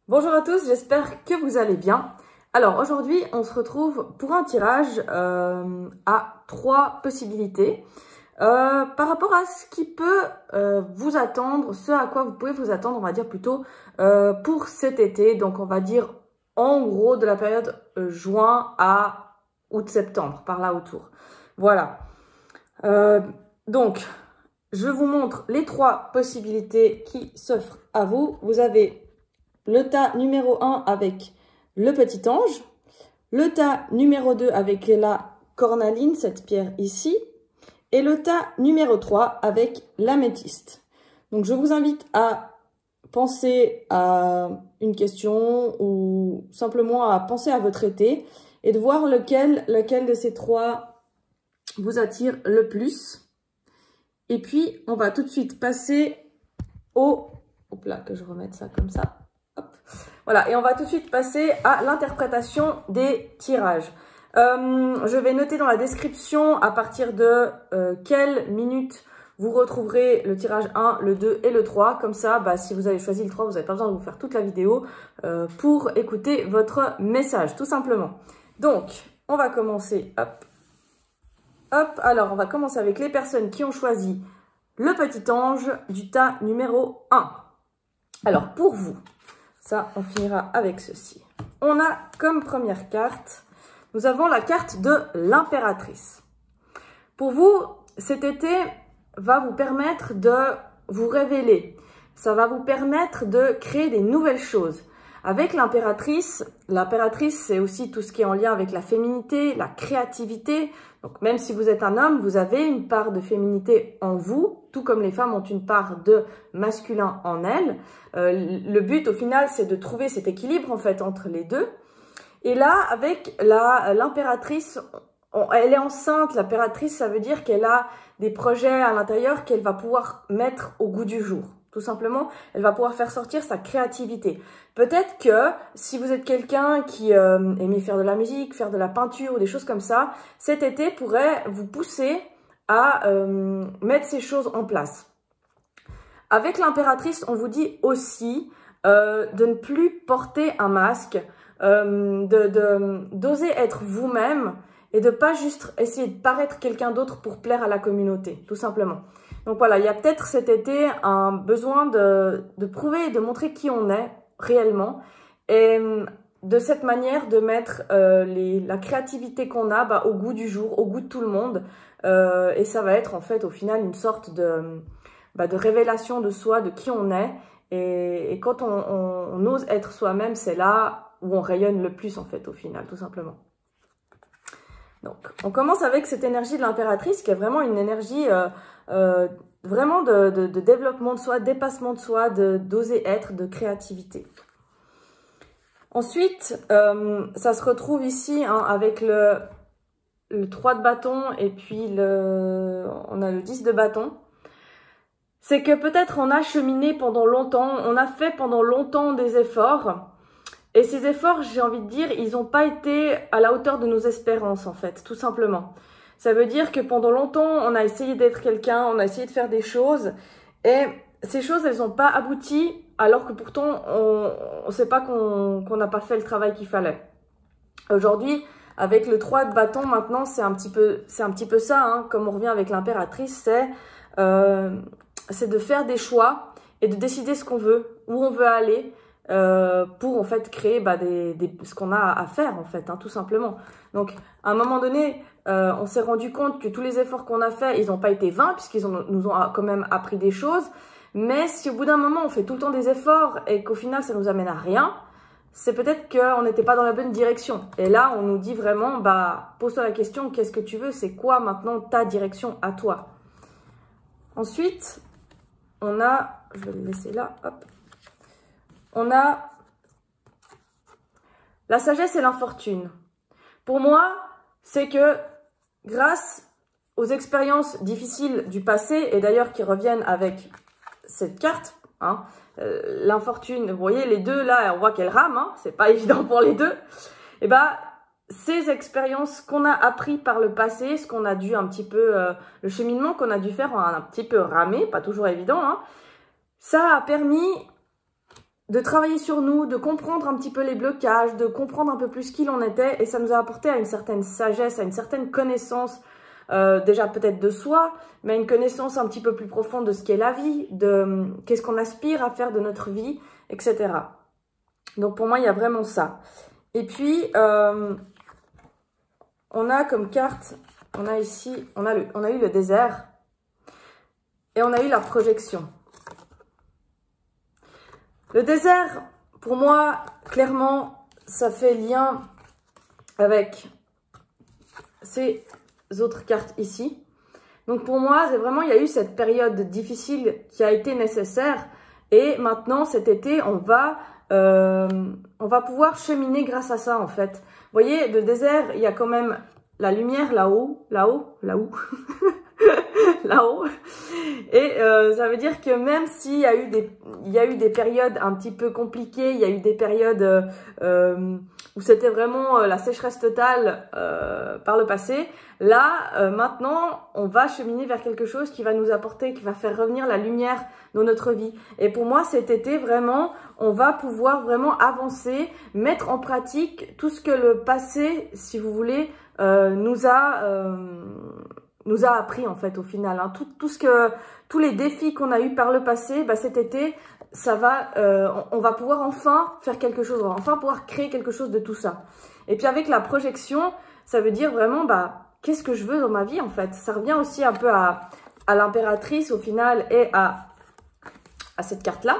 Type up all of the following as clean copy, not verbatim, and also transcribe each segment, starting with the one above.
Bonjour à tous, j'espère que vous allez bien. Alors aujourd'hui, on se retrouve pour un tirage à 3 possibilités par rapport à ce qui peut vous attendre, ce à quoi vous pouvez vous attendre, on va dire plutôt pour cet été. Donc on va dire en gros de la période juin à août-septembre, par là autour. Voilà. Donc, je vous montre les 3 possibilités qui s'offrent à vous. Vous avez le tas numéro 1 avec le petit ange, le tas numéro 2 avec la cornaline, cette pierre ici, et le tas numéro 3 avec l'améthyste. Donc je vous invite à penser à une question ou simplement à penser à votre été et de voir lequel de ces 3 vous attire le plus. Et puis on va tout de suite passer au... Hop là, que je remette ça comme ça. Hop. Voilà, et on va tout de suite passer à l'interprétation des tirages. Je vais noter dans la description à partir de quelle minute vous retrouverez le tirage 1, le 2 et le 3. Comme ça, si vous avez choisi le 3, vous n'avez pas besoin de vous faire toute la vidéo pour écouter votre message, tout simplement. Donc, on va commencer. Hop. Hop, alors on va commencer avec les personnes qui ont choisi le petit ange du tas numéro 1. Alors, pour vous, ça, on finira avec ceci. On a comme première carte, nous avons la carte de l'impératrice. Pour vous, cet été va vous permettre de vous révéler. Ça va vous permettre de créer des nouvelles choses. Avec l'impératrice, c'est aussi tout ce qui est en lien avec la féminité, la créativité. Donc même si vous êtes un homme, vous avez une part de féminité en vous, tout comme les femmes ont une part de masculin en elles. Le but au final, c'est de trouver cet équilibre en fait entre les deux. Et là, avec l'impératrice, elle est enceinte. L'impératrice, ça veut dire qu'elle a des projets à l'intérieur qu'elle va pouvoir mettre au goût du jour. Tout simplement, elle va pouvoir faire sortir sa créativité. Peut-être que si vous êtes quelqu'un qui aimait faire de la musique, faire de la peinture ou des choses comme ça, cet été pourrait vous pousser à mettre ces choses en place. Avec l'impératrice, on vous dit aussi de ne plus porter un masque, d'oser être vous-même et de pas juste essayer de paraître quelqu'un d'autre pour plaire à la communauté, tout simplement. Donc voilà, il y a peut-être cet été un besoin de prouver et de montrer qui on est réellement. Et de cette manière, de mettre la créativité qu'on a au goût du jour, au goût de tout le monde. Et ça va être en fait au final une sorte de révélation de soi, de qui on est. Et quand on ose être soi-même, c'est là où on rayonne le plus en fait au final, tout simplement. Donc, on commence avec cette énergie de l'impératrice qui est vraiment une énergie vraiment de développement de soi, dépassement de soi, d'oser être, de créativité. Ensuite, ça se retrouve ici avec le 3 de bâton et puis on a le 10 de bâton. C'est que peut-être on a cheminé pendant longtemps, on a fait pendant longtemps des efforts. Et ces efforts, j'ai envie de dire, ils n'ont pas été à la hauteur de nos espérances, en fait, tout simplement. Ça veut dire que pendant longtemps, on a essayé d'être quelqu'un, on a essayé de faire des choses, et ces choses, elles n'ont pas abouti, alors que pourtant, on ne sait pas qu'on n'a pas fait le travail qu'il fallait. Aujourd'hui, avec le 3 de bâton, maintenant, c'est un petit peu ça, hein, comme on revient avec l'impératrice, c'est de faire des choix et de décider ce qu'on veut, où on veut aller, pour en fait créer ce qu'on a à faire en fait, hein, tout simplement. Donc à un moment donné, on s'est rendu compte que tous les efforts qu'on a fait, ils n'ont pas été vains puisqu'ils nous ont quand même appris des choses. Mais si au bout d'un moment on fait tout le temps des efforts et qu'au final ça nous amène à rien, c'est peut-être qu'on n'était pas dans la bonne direction. Et là on nous dit vraiment, pose-toi la question, qu'est-ce que tu veux, c'est quoi maintenant ta direction à toi. Ensuite, on a, je vais le laisser là, hop. On a la sagesse et l'infortune. Pour moi, c'est que grâce aux expériences difficiles du passé, et d'ailleurs qui reviennent avec cette carte, hein, l'infortune, vous voyez les deux là, on voit qu'elles rament, hein, c'est pas évident pour les deux, et ces expériences qu'on a appris par le passé, ce qu'on a dû un petit peu, le cheminement qu'on a dû faire, un petit peu ramer, pas toujours évident, hein, ça a permis de travailler sur nous, de comprendre un petit peu les blocages, de comprendre un peu plus qui l'on était. Et ça nous a apporté à une certaine sagesse, à une certaine connaissance, déjà peut-être de soi, mais une connaissance un petit peu plus profonde de ce qu'est la vie, de qu'est-ce qu'on aspire à faire de notre vie, etc. Donc pour moi, il y a vraiment ça. Et puis, on a comme carte, on a ici, on a eu le désert et on a eu la projection. Le désert, pour moi, clairement, ça fait lien avec ces autres cartes ici. Donc pour moi, c'est vraiment, il y a eu cette période difficile qui a été nécessaire. Et maintenant, cet été, on va pouvoir cheminer grâce à ça, en fait. Vous voyez, le désert, il y a quand même la lumière là-haut, là-haut. Et ça veut dire que même s'il y a eu des périodes un petit peu compliquées, il y a eu des périodes où c'était vraiment la sécheresse totale par le passé, là, maintenant, on va cheminer vers quelque chose qui va nous apporter, qui va faire revenir la lumière dans notre vie. Et pour moi, cet été, vraiment, on va pouvoir vraiment avancer, mettre en pratique tout ce que le passé, si vous voulez, nous a appris en fait au final. Hein. Tous les défis qu'on a eu par le passé, bah, cet été, on va pouvoir enfin faire quelque chose, on va enfin pouvoir créer quelque chose de tout ça. Et puis avec la projection, ça veut dire vraiment, bah, qu'est-ce que je veux dans ma vie en fait. Ça revient aussi un peu à l'impératrice au final et à cette carte-là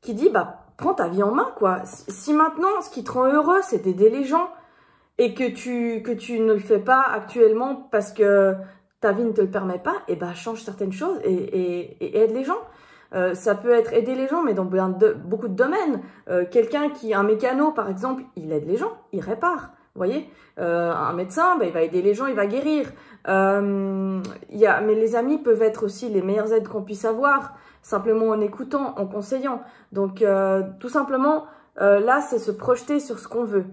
qui dit, bah, prends ta vie en main quoi. Si maintenant, ce qui te rend heureux, c'est d'aider les gens et que tu ne le fais pas actuellement parce que ta vie ne te le permet pas, et ben change certaines choses et aide les gens. Ça peut être aider les gens, mais dans beaucoup de domaines. Quelqu'un un mécano, par exemple, il aide les gens, il répare. Vous voyez, un médecin, ben, il va aider les gens, il va guérir. Mais les amis peuvent être aussi les meilleures aides qu'on puisse avoir, simplement en écoutant, en conseillant. Donc, tout simplement, là, c'est se projeter sur ce qu'on veut.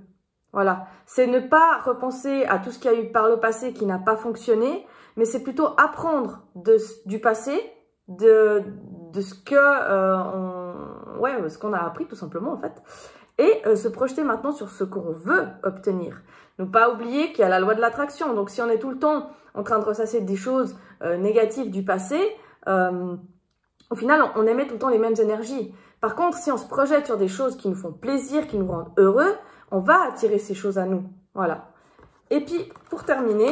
Voilà, c'est ne pas repenser à tout ce qu'il y a eu par le passé qui n'a pas fonctionné, mais c'est plutôt apprendre du passé, de ce ce qu'on a appris tout simplement en fait, et se projeter maintenant sur ce qu'on veut obtenir. Ne pas oublier qu'il y a la loi de l'attraction, donc si on est tout le temps en train de ressasser des choses négatives du passé, au final on émet tout le temps les mêmes énergies. Par contre, si on se projette sur des choses qui nous font plaisir, qui nous rendent heureux, on va attirer ces choses à nous. Voilà. Et puis, pour terminer,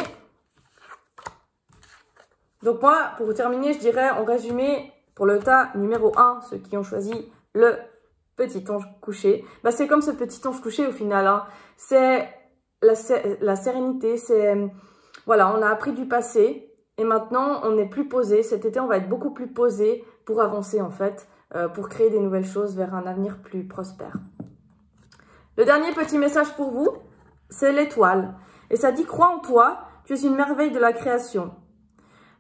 donc moi, pour terminer, je dirais en résumé, pour le tas numéro 1, ceux qui ont choisi le petit ange couché, bah c'est comme ce petit ange couché au final. Hein. C'est la sérénité, c'est... Voilà, on a appris du passé et maintenant, on est plus posé. Cet été, on va être beaucoup plus posé pour avancer en fait, pour créer des nouvelles choses vers un avenir plus prospère. Le dernier petit message pour vous, c'est l'étoile. Et ça dit, crois en toi, tu es une merveille de la création.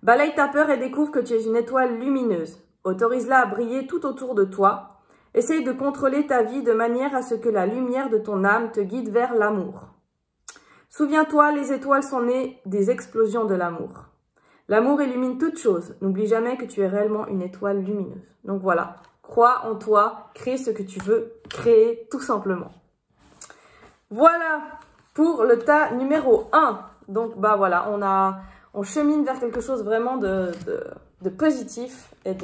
Balaye ta peur et découvre que tu es une étoile lumineuse. Autorise-la à briller tout autour de toi. Essaye de contrôler ta vie de manière à ce que la lumière de ton âme te guide vers l'amour. Souviens-toi, les étoiles sont nées des explosions de l'amour. L'amour illumine toute chose. N'oublie jamais que tu es réellement une étoile lumineuse. Donc voilà, crois en toi, crée ce que tu veux créer tout simplement. Voilà pour le tas numéro 1. Donc, bah voilà, on chemine vers quelque chose vraiment de positif et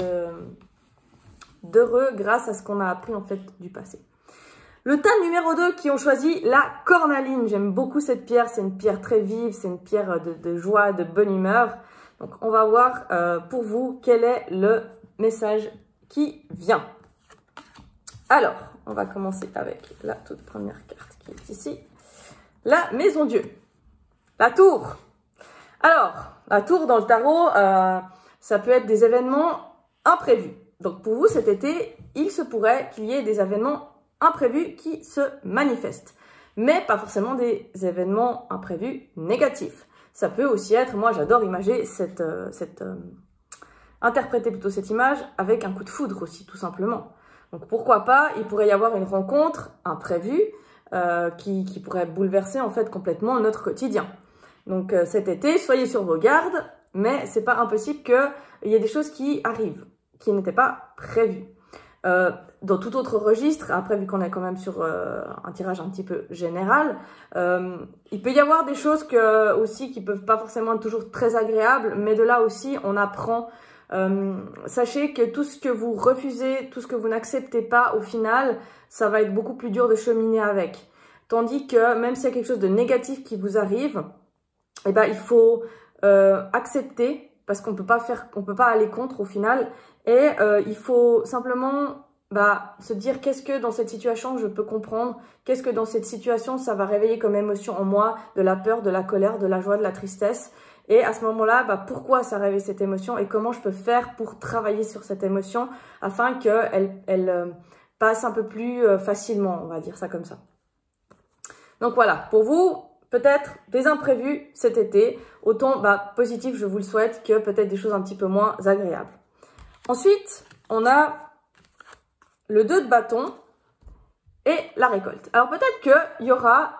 d'heureux grâce à ce qu'on a appris en fait du passé. Le tas numéro 2 qui ont choisi la cornaline. J'aime beaucoup cette pierre, c'est une pierre très vive, c'est une pierre de joie, de bonne humeur. Donc, on va voir pour vous quel est le message qui vient. Alors, on va commencer avec la toute première carte qui est ici. La maison Dieu. La tour. Alors, la tour dans le tarot, ça peut être des événements imprévus. Donc pour vous, cet été, il se pourrait qu'il y ait des événements imprévus qui se manifestent. Mais pas forcément des événements imprévus négatifs. Ça peut aussi être, moi j'adore imager interpréter plutôt cette image avec un coup de foudre aussi, tout simplement. Donc pourquoi pas, il pourrait y avoir une rencontre imprévue qui pourrait bouleverser en fait complètement notre quotidien. Donc cet été, soyez sur vos gardes, mais c'est pas impossible qu'il y ait des choses qui arrivent, qui n'étaient pas prévues. dans tout autre registre, après vu qu'on est quand même sur un tirage un petit peu général, il peut y avoir des choses aussi qui peuvent pas forcément être toujours très agréables, mais de là aussi on apprend. Sachez que tout ce que vous refusez, tout ce que vous n'acceptez pas, au final, ça va être beaucoup plus dur de cheminer avec. Tandis que même s'il y a quelque chose de négatif qui vous arrive, eh ben, il faut accepter, parce qu'on peut pas aller contre au final, et il faut simplement se dire qu'est-ce que dans cette situation je peux comprendre, qu'est-ce que dans cette situation ça va réveiller comme émotion en moi, de la peur, de la colère, de la joie, de la tristesse. Et à ce moment-là, pourquoi ça réveille cette émotion et comment je peux faire pour travailler sur cette émotion afin qu'elle passe un peu plus facilement, on va dire ça comme ça. Donc voilà, pour vous, peut-être des imprévus cet été, autant positif, je vous le souhaite, que peut-être des choses un petit peu moins agréables. Ensuite, on a le 2 de bâton et la récolte. Alors peut-être qu'il y aura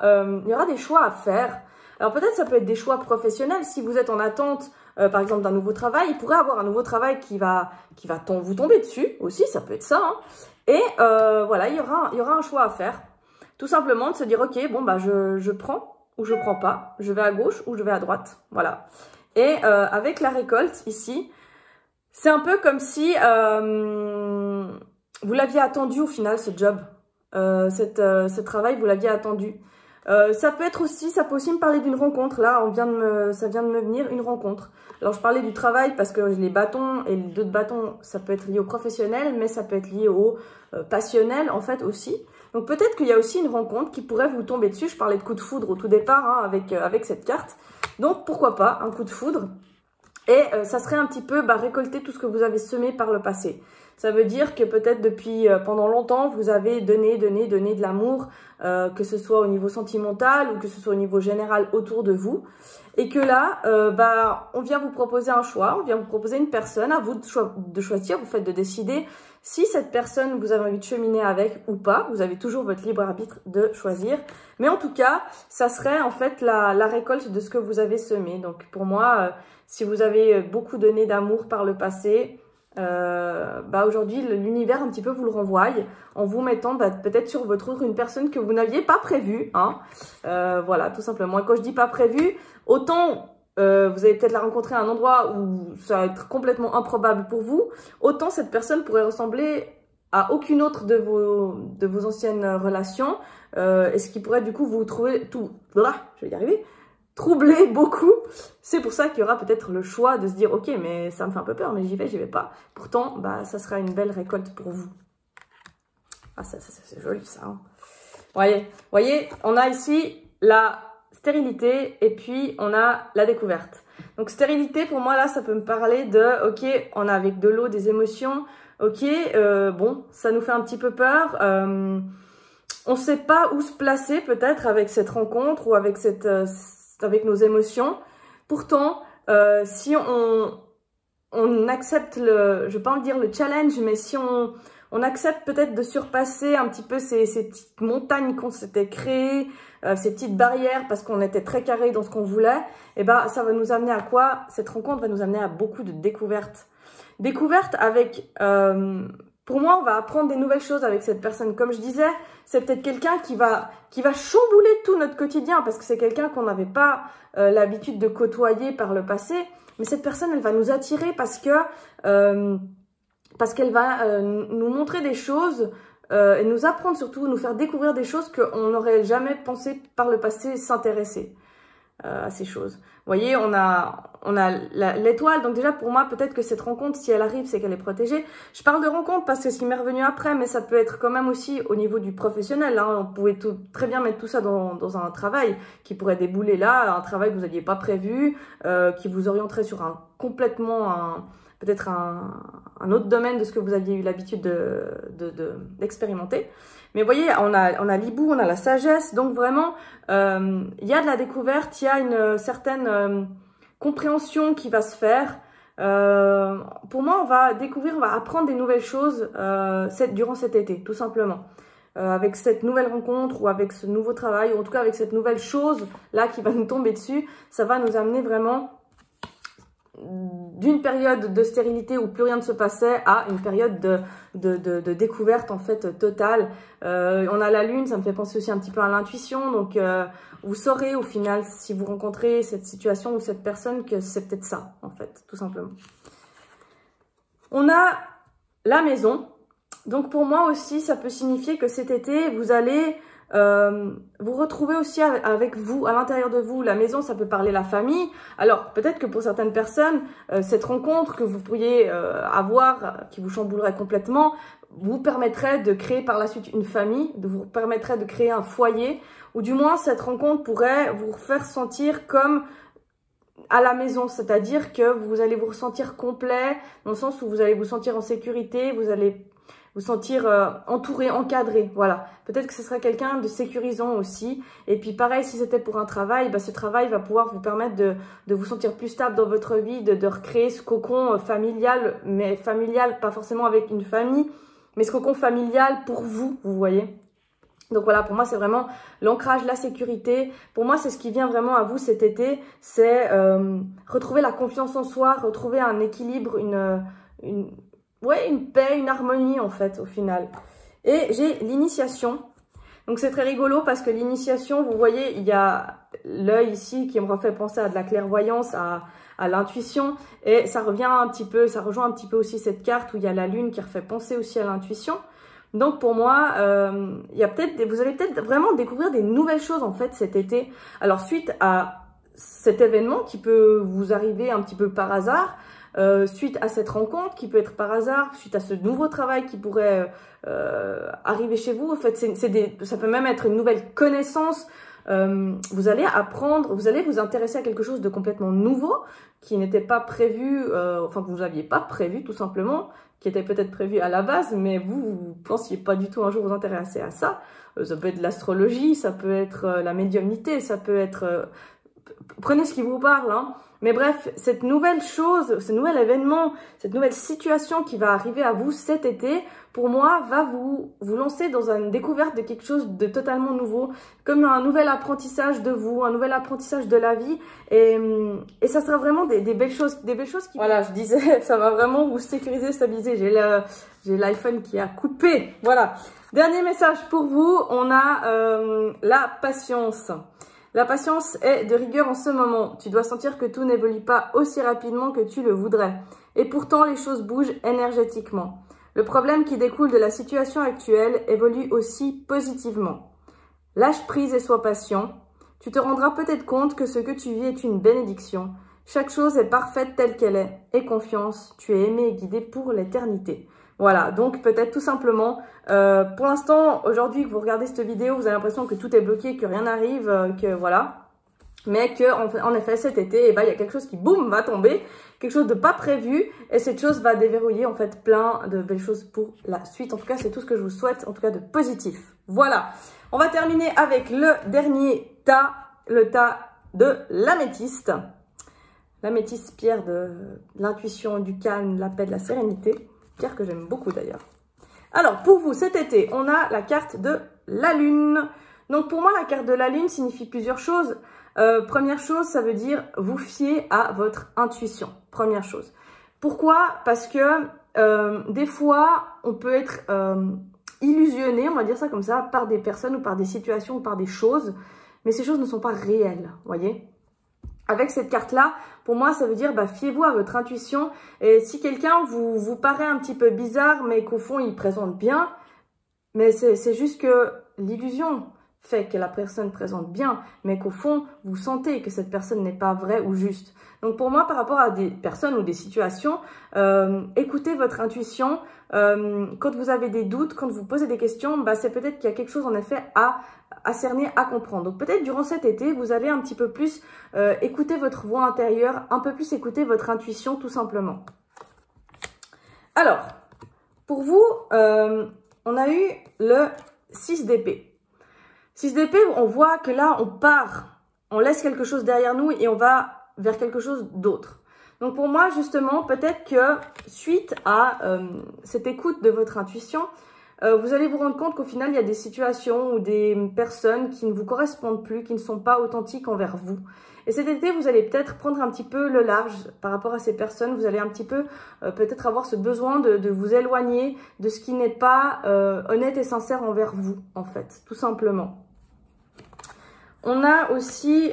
des choix à faire. Alors peut-être ça peut être des choix professionnels. Si vous êtes en attente, par exemple, d'un nouveau travail, il pourrait avoir un nouveau travail qui va vous tomber dessus aussi, ça peut être ça. Hein. Et voilà, il y aura un choix à faire. Tout simplement de se dire, ok, bon, je prends ou je prends pas. Je vais à gauche ou je vais à droite. Voilà. Et avec la récolte, ici, c'est un peu comme si vous l'aviez attendu au final, ce job. Ce travail, vous l'aviez attendu. Ça peut aussi me parler d'une rencontre. Là, ça vient de me venir, une rencontre. Alors, je parlais du travail parce que les bâtons et les 2 de bâton, ça peut être lié au professionnel, mais ça peut être lié au passionnel, en fait, aussi. Donc, peut-être qu'il y a aussi une rencontre qui pourrait vous tomber dessus. Je parlais de coup de foudre au tout départ, hein, avec cette carte. Donc, pourquoi pas un coup de foudre. Et ça serait un petit peu récolter tout ce que vous avez semé par le passé. Ça veut dire que peut-être pendant longtemps, vous avez donné de l'amour, que ce soit au niveau sentimental ou que ce soit au niveau général autour de vous. Et que là, on vient vous proposer un choix, on vient vous proposer une personne, à vous de choisir, vous faites de décider si cette personne, vous avez envie de cheminer avec ou pas. Vous avez toujours votre libre arbitre de choisir. Mais en tout cas, ça serait en fait la récolte de ce que vous avez semé. Donc pour moi, si vous avez beaucoup donné d'amour par le passé, aujourd'hui l'univers un petit peu vous le renvoie en vous mettant peut-être sur votre route une personne que vous n'aviez pas prévue, hein. Voilà, tout simplement. Et quand je dis pas prévue, autant vous allez peut-être la rencontrer à un endroit où ça va être complètement improbable pour vous, autant cette personne pourrait ressembler à aucune autre de vos anciennes relations, et ce qui pourrait du coup vous trouver je vais y arriver, troubler beaucoup. C'est pour ça qu'il y aura peut-être le choix de se dire ok, mais ça me fait un peu peur, mais j'y vais pas. Pourtant, ça sera une belle récolte pour vous. Ah, ça c'est joli ça. Hein. Voyez, on a ici la stérilité et puis on a la découverte. Donc stérilité, pour moi là, ça peut me parler de ok, on a avec de l'eau, des émotions. Ok, bon, ça nous fait un petit peu peur. On sait pas où se placer peut-être avec cette rencontre ou avec avec nos émotions. Pourtant, si on accepte je vais pas en dire le challenge, mais si on accepte peut-être de surpasser un petit peu ces petites montagnes qu'on s'était créées, ces petites barrières parce qu'on était très carré dans ce qu'on voulait, et ça va nous amener à quoi? Cette rencontre va nous amener à beaucoup de découvertes. Découvertes avec... pour moi, on va apprendre des nouvelles choses avec cette personne. Comme je disais, c'est peut-être quelqu'un qui va chambouler tout notre quotidien parce que c'est quelqu'un qu'on n'avait pas l'habitude de côtoyer par le passé. Mais cette personne, elle va nous attirer parce qu'elle va nous montrer des choses et nous apprendre surtout, nous faire découvrir des choses qu'on n'aurait jamais pensé par le passé s'intéresser à ces choses. Vous voyez, on a l'étoile. Donc déjà, pour moi, peut-être que cette rencontre, si elle arrive, c'est qu'elle est protégée. Je parle de rencontre parce que c'est ce qui m'est revenu après, mais ça peut être quand même aussi au niveau du professionnel. Hein. On pouvait très bien mettre tout ça dans un travail qui pourrait débouler là, un travail que vous n'aviez pas prévu, qui vous orienterait sur peut-être un autre domaine de ce que vous aviez eu l'habitude d'expérimenter. Mais vous voyez, on a l'hibou, on a la sagesse, donc vraiment, il y a de la découverte, il y a une certaine compréhension qui va se faire. Pour moi, on va apprendre des nouvelles choses durant cet été, tout simplement. Avec cette nouvelle rencontre ou avec ce nouveau travail, ou en tout cas avec cette nouvelle chose là qui va nous tomber dessus, ça va nous amener vraiment d'une période de stérilité où plus rien ne se passait à une période de découverte en fait totale. On a la lune, ça me fait penser aussi un petit peu à l'intuition, donc vous saurez au final si vous rencontrez cette situation ou cette personne que c'est peut-être ça en fait, tout simplement. On a la maison, donc pour moi aussi ça peut signifier que cet été vous allez vous retrouvez aussi avec vous, à l'intérieur de vous. La maison, ça peut parler la famille. Alors, peut-être que pour certaines personnes, cette rencontre que vous pourriez avoir, qui vous chamboulerait complètement, vous permettrait de créer par la suite une famille, vous permettrait de créer un foyer, ou du moins, cette rencontre pourrait vous faire sentir comme à la maison, c'est-à-dire que vous allez vous ressentir complet, dans le sens où vous allez vous sentir en sécurité, vous allez vous sentir entouré, encadré, voilà. Peut-être que ce sera quelqu'un de sécurisant aussi. Et puis pareil, si c'était pour un travail, bah, ce travail va pouvoir vous permettre de vous sentir plus stable dans votre vie, de recréer ce cocon familial, mais familial, pas forcément avec une famille, mais ce cocon familial pour vous, vous voyez. Donc voilà, pour moi, c'est vraiment l'ancrage, la sécurité. Pour moi, c'est ce qui vient vraiment à vous cet été, c'est retrouver la confiance en soi, retrouver un équilibre, une paix, une harmonie en fait au final. Et j'ai l'initiation. Donc c'est très rigolo parce que l'initiation, vous voyez, il y a l'œil ici qui me refait penser à de la clairvoyance, à l'intuition. Et ça revient un petit peu, ça rejoint un petit peu aussi cette carte où il y a la lune qui refait penser aussi à l'intuition. Donc pour moi, vous allez peut-être vraiment découvrir des nouvelles choses en fait cet été. Alors suite à cet événement qui peut vous arriver un petit peu par hasard, suite à cette rencontre qui peut être par hasard, suite à ce nouveau travail qui pourrait arriver chez vous, en fait, ça peut même être une nouvelle connaissance. Vous allez apprendre, vous allez vous intéresser à quelque chose de complètement nouveau qui n'était pas prévu, enfin que vous n'aviez pas prévu tout simplement, qui était peut-être prévu à la base, mais vous pensiez pas du tout un jour vous intéresser à ça. Ça peut être l'astrologie, ça peut être la médiumnité, ça peut être... prenez ce qui vous parle, hein. Mais bref, cette nouvelle chose, ce nouvel événement, cette nouvelle situation qui va arriver à vous cet été, pour moi, va vous lancer dans une découverte de quelque chose de totalement nouveau, comme un nouvel apprentissage de vous, un nouvel apprentissage de la vie, et ça sera vraiment des belles choses qui... Voilà, je disais, ça va vraiment vous sécuriser, stabiliser. J'ai l'iPhone qui a coupé, voilà. Dernier message pour vous, on a la patience. La patience est de rigueur en ce moment. Tu dois sentir que tout n'évolue pas aussi rapidement que tu le voudrais. Et pourtant, les choses bougent énergétiquement. Le problème qui découle de la situation actuelle évolue aussi positivement. Lâche prise et sois patient. Tu te rendras peut-être compte que ce que tu vis est une bénédiction. Chaque chose est parfaite telle qu'elle est. Aie confiance, tu es aimé et guidé pour l'éternité. Voilà, donc peut-être tout simplement, pour l'instant, aujourd'hui que vous regardez cette vidéo, vous avez l'impression que tout est bloqué, que rien n'arrive, que voilà. Mais que en effet, cet été, eh ben, il y a quelque chose qui, boum, va tomber, quelque chose de pas prévu, et cette chose va déverrouiller en fait plein de belles choses pour la suite. En tout cas, c'est tout ce que je vous souhaite, en tout cas de positif. Voilà, on va terminer avec le dernier tas, le tas de l'améthyste. L'améthyste, pierre de l'intuition, du calme, de la paix, de la sérénité. Pierre que j'aime beaucoup d'ailleurs. Alors, pour vous, cet été, on a la carte de la Lune. Donc, pour moi, la carte de la Lune signifie plusieurs choses. Première chose, ça veut dire vous fier à votre intuition. Première chose. Pourquoi? Parce que des fois, on peut être illusionné, on va dire ça comme ça, par des personnes ou par des situations ou par des choses. Mais ces choses ne sont pas réelles, voyez? Avec cette carte-là, pour moi, ça veut dire, bah, fiez-vous à votre intuition. Et si quelqu'un vous paraît un petit peu bizarre, mais qu'au fond, il présente bien, mais c'est juste que l'illusion fait que la personne présente bien, mais qu'au fond, vous sentez que cette personne n'est pas vraie ou juste. Donc pour moi, par rapport à des personnes ou des situations, écoutez votre intuition. Quand vous avez des doutes, quand vous posez des questions, bah, c'est peut-être qu'il y a quelque chose en effet à cerner, à comprendre. Donc peut-être durant cet été, vous allez un petit peu plus écouter votre voix intérieure, un peu plus écouter votre intuition tout simplement. Alors, pour vous, on a eu le 6 d'épée. 6 d'épée, on voit que là, on part, on laisse quelque chose derrière nous et on va vers quelque chose d'autre. Donc pour moi, justement, peut-être que suite à cette écoute de votre intuition, vous allez vous rendre compte qu'au final, il y a des situations ou des personnes qui ne vous correspondent plus, qui ne sont pas authentiques envers vous. Et cet été, vous allez peut-être prendre un petit peu le large par rapport à ces personnes. Vous allez un petit peu peut-être avoir ce besoin de vous éloigner de ce qui n'est pas honnête et sincère envers vous, en fait, tout simplement. On a aussi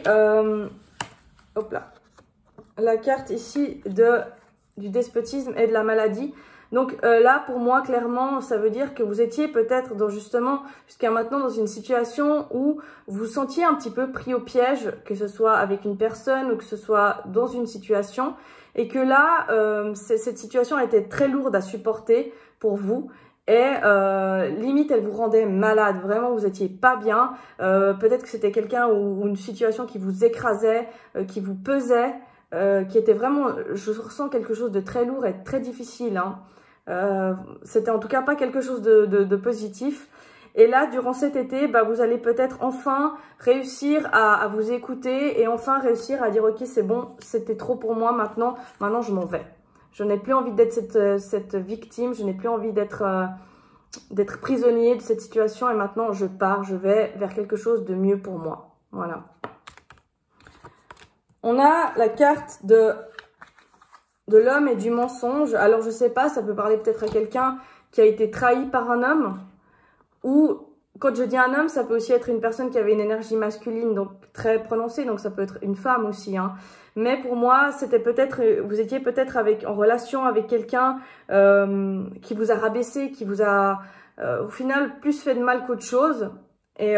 hop là, la carte ici du despotisme et de la maladie. Donc là, pour moi, clairement, ça veut dire que vous étiez peut-être justement jusqu'à maintenant dans une situation où vous vous sentiez un petit peu pris au piège, que ce soit avec une personne ou que ce soit dans une situation, et que là, cette situation était très lourde à supporter pour vous. Et limite, elle vous rendait malade. Vraiment, vous étiez pas bien. Peut-être que c'était quelqu'un ou une situation qui vous écrasait, qui vous pesait, qui était vraiment... Je ressens quelque chose de très lourd et très difficile. Hein. C'était en tout cas pas quelque chose de positif. Et là, durant cet été, bah, vous allez peut-être enfin réussir à vous écouter et enfin réussir à dire « Ok, c'est bon, c'était trop pour moi, maintenant je m'en vais. » Je n'ai plus envie d'être cette victime, je n'ai plus envie d'être prisonnier de cette situation et maintenant je pars, je vais vers quelque chose de mieux pour moi. Voilà. On a la carte de l'homme et du mensonge. Alors je sais pas, ça peut parler peut-être à quelqu'un qui a été trahi par un homme ou... Quand je dis un homme, ça peut aussi être une personne qui avait une énergie masculine, donc très prononcée, donc ça peut être une femme aussi. Hein. Mais pour moi, c'était peut-être, vous étiez peut-être en relation avec quelqu'un qui vous a rabaissé, qui vous a au final plus fait de mal qu'autre chose. Et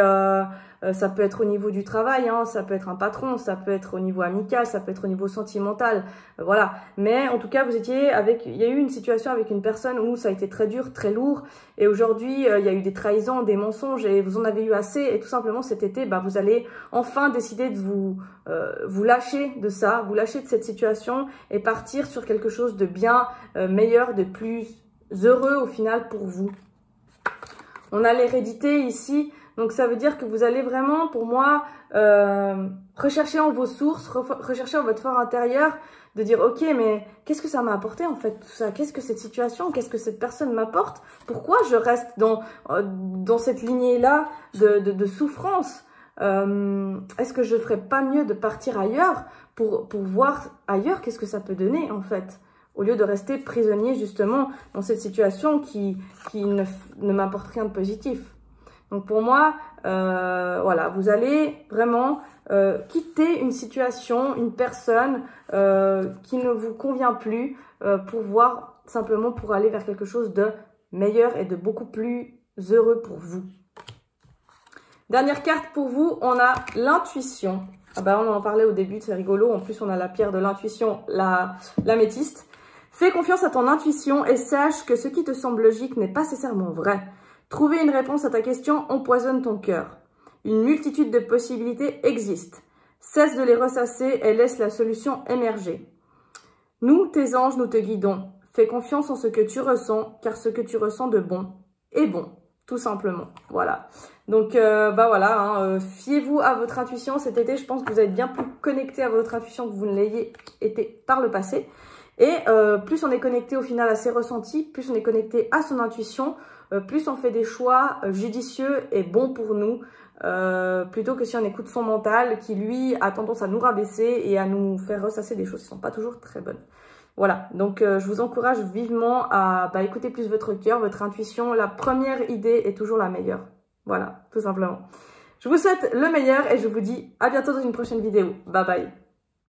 ça peut être au niveau du travail, hein, ça peut être un patron, ça peut être au niveau amical, ça peut être au niveau sentimental, voilà. Mais en tout cas, il y a eu une situation avec une personne où ça a été très dur, très lourd. Et aujourd'hui, il y a eu des trahisons, des mensonges et vous en avez eu assez. Et tout simplement, cet été, bah, vous allez enfin décider de vous lâcher de ça, vous lâcher de cette situation et partir sur quelque chose de bien meilleur, de plus heureux au final pour vous. On a l'hérédité ici. Donc, ça veut dire que vous allez vraiment, pour moi, rechercher en vos sources, rechercher en votre fort intérieur, de dire, ok, mais qu'est-ce que ça m'a apporté en fait tout ça? Qu'est-ce que cette situation, qu'est-ce que cette personne m'apporte? Pourquoi je reste dans cette lignée-là de souffrance? Est-ce que je ne ferais pas mieux de partir ailleurs pour voir ailleurs qu'est-ce que ça peut donner en fait? Au lieu de rester prisonnier justement dans cette situation qui ne m'apporte rien de positif. Donc pour moi, voilà, vous allez vraiment quitter une situation, une personne qui ne vous convient plus simplement pour aller vers quelque chose de meilleur et de beaucoup plus heureux pour vous. Dernière carte pour vous, on a l'intuition. Ah bah on en parlait au début, c'est rigolo. En plus, on a la pierre de l'intuition, l'améthyste. Fais confiance à ton intuition et sache que ce qui te semble logique n'est pas nécessairement vrai. Trouver une réponse à ta question empoisonne ton cœur. Une multitude de possibilités existent. Cesse de les ressasser et laisse la solution émerger. Nous, tes anges, nous te guidons. Fais confiance en ce que tu ressens, car ce que tu ressens de bon est bon, tout simplement. Voilà. Donc, bah voilà, hein, fiez-vous à votre intuition. Cet été, je pense que vous êtes bien plus connecté à votre intuition que vous ne l'ayez été par le passé. Et plus on est connecté au final à ses ressentis, plus on est connecté à son intuition, plus on fait des choix judicieux et bons pour nous, plutôt que si on écoute son mental qui lui a tendance à nous rabaisser et à nous faire ressasser des choses qui ne sont pas toujours très bonnes. Voilà, donc je vous encourage vivement à écouter plus votre cœur, votre intuition. La première idée est toujours la meilleure. Voilà, tout simplement. Je vous souhaite le meilleur et je vous dis à bientôt dans une prochaine vidéo. Bye bye.